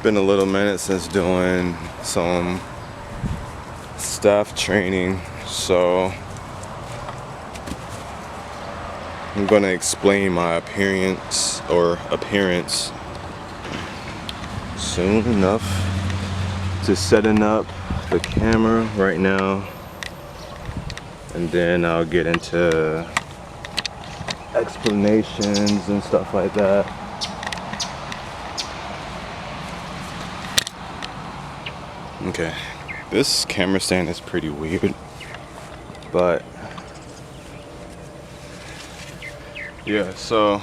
been a little minute since doing some staff training, so I'm gonna explain my appearance soon enough. Just setting up the camera right now, and then I'll get into explanations and stuff like that. Okay, this camera stand is pretty weird, but yeah, so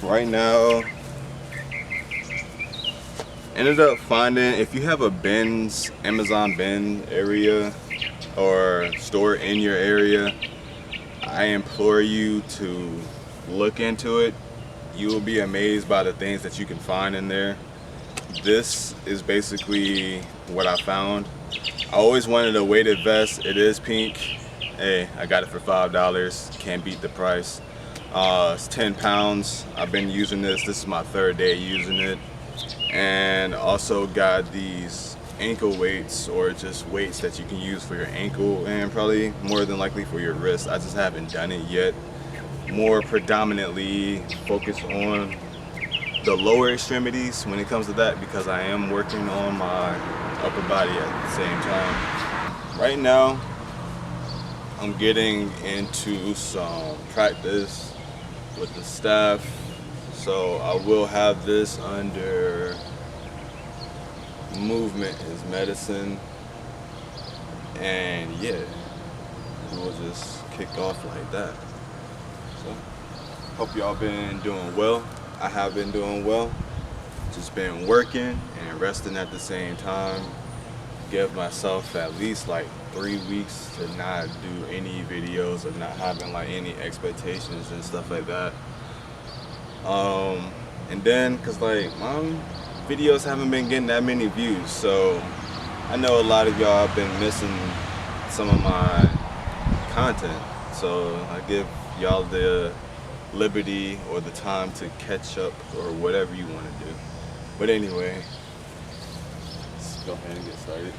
right now ended up finding, if you have a bins, Amazon bin area or store in your area, I implore you to look into it. You will be amazed by the things that you can find in there. This is basically what I found. I always wanted a weighted vest. It is pink. Hey, I got it for $5. Can't beat the price. It's 10 pounds. I've been using this. This is my third day using it. And also got these ankle weights, or just weights that you can use for your ankle and probably more than likely for your wrist. I just haven't done it yet. More predominantly focused on the lower extremities when it comes to that, because I am working on my upper body at the same time. Right now, I'm getting into some practice with the staff, so I will have this under movement is medicine, and yeah, we'll just kick off like that. So, hope y'all been doing well. I have been doing well. Just been working and resting at the same time. Give myself at least like 3 weeks to not do any videos, or not having like any expectations and stuff like that. And then, cause like my videos haven't been getting that many views, so I know a lot of y'all have been missing some of my content. So I give y'all the liberty or the time to catch up, or whatever you want to do. But anyway, let's go ahead and get started.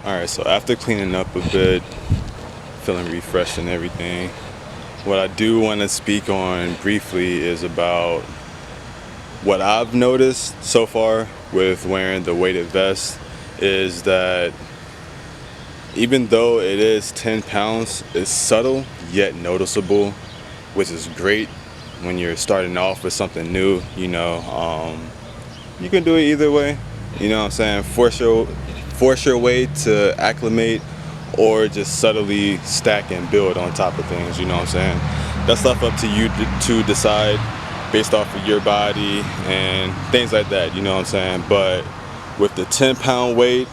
Alright, so after cleaning up a bit, feeling refreshed and everything, what I do want to speak on briefly is about what I've noticed so far with wearing the weighted vest, is that even though it is 10 pounds, it's subtle yet noticeable, which is great when you're starting off with something new. You know, you can do it either way. You know what I'm saying? Force your way to acclimate or just subtly stack and build on top of things, you know what I'm saying? That's stuff up to you to decide based off of your body and things like that, you know what I'm saying? But with the 10-pound weight,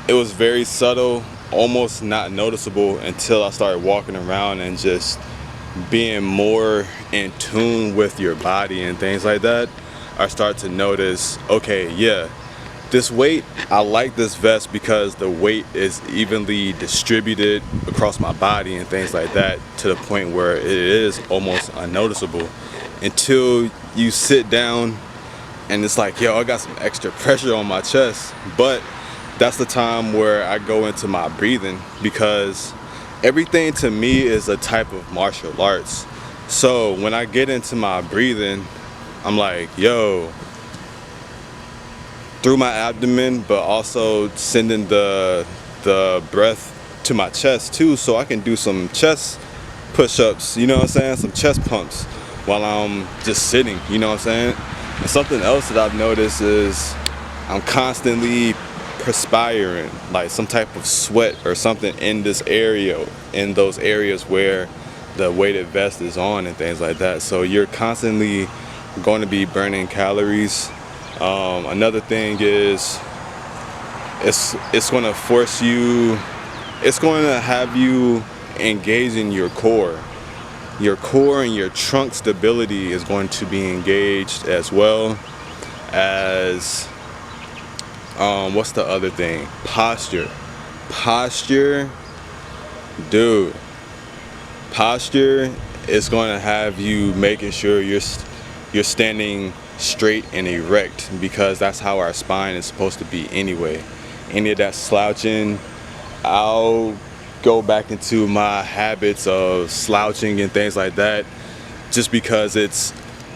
it was very subtle, almost not noticeable until I started walking around and just being more in tune with your body and things like that. I start to notice, okay, yeah, this weight, I like this vest because the weight is evenly distributed across my body and things like that, to the point where it is almost unnoticeable until you sit down and it's like, yo, I got some extra pressure on my chest. But that's the time where I go into my breathing, because everything to me is a type of martial arts. So when I get into my breathing, I'm like, yo, through my abdomen, but also sending the breath to my chest too, so I can do some chest push-ups, you know what I'm saying, some chest pumps while I'm just sitting, you know what I'm saying. And something else that I've noticed is I'm constantly perspiring, like some type of sweat or something in this area, in those areas where the weighted vest is on and things like that. So you're constantly going to be burning calories. Another thing is it's going to force you, it's going to have you engaging your core. Your core and your trunk stability is going to be engaged, as well as what's the other thing? Posture. Dude, posture is going to have you making sure you're standing straight and erect, because that's how our spine is supposed to be anyway. Any of that slouching, I'll go back into my habits of slouching and things like that, just because it's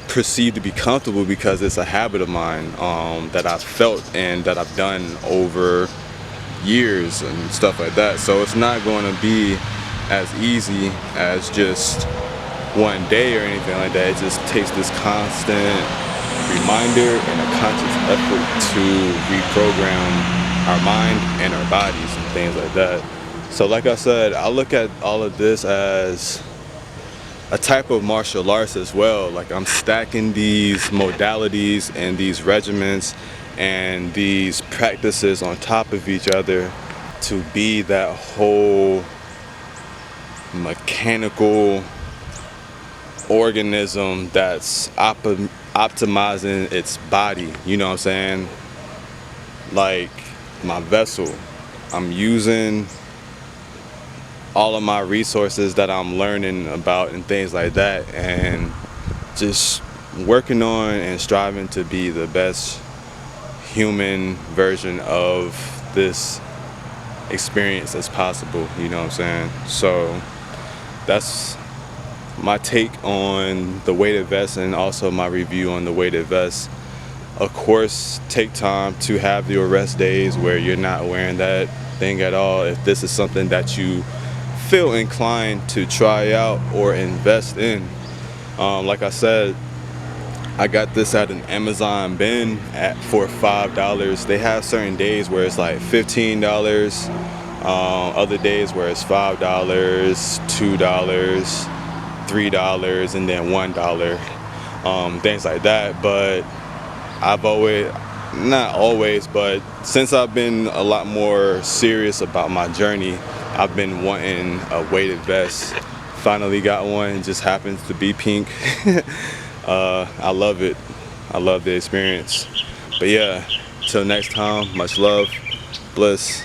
perceived to be comfortable, because it's a habit of mine that I've felt and that I've done over years and stuff like that. So it's not going to be as easy as just one day or anything like that. It just takes this constant reminder and a conscious effort to reprogram our mind and our bodies and things like that. So like I said, I look at all of this as a type of martial arts as well. Like, I'm stacking these modalities and these regimens and these practices on top of each other to be that whole mechanical organism that's optimizing its body, you know what I'm saying? Like my vessel, I'm using all of my resources that I'm learning about and things like that, and just working on and striving to be the best human version of this experience as possible, you know what I'm saying? So that's my take on the weighted vest, and also my review on the weighted vest. Of course, take time to have your rest days where you're not wearing that thing at all. If this is something that you feel inclined to try out or invest in, like I said, I got this at an Amazon bin for $5. They have certain days where it's like $15, other days where it's $5, $2, $3, and then $1, things like that. But I've always, not always, but since I've been a lot more serious about my journey, I've been wanting a weighted vest. Finally got one. It just happens to be pink. I love it. I love the experience. But yeah, till next time, much love, bliss.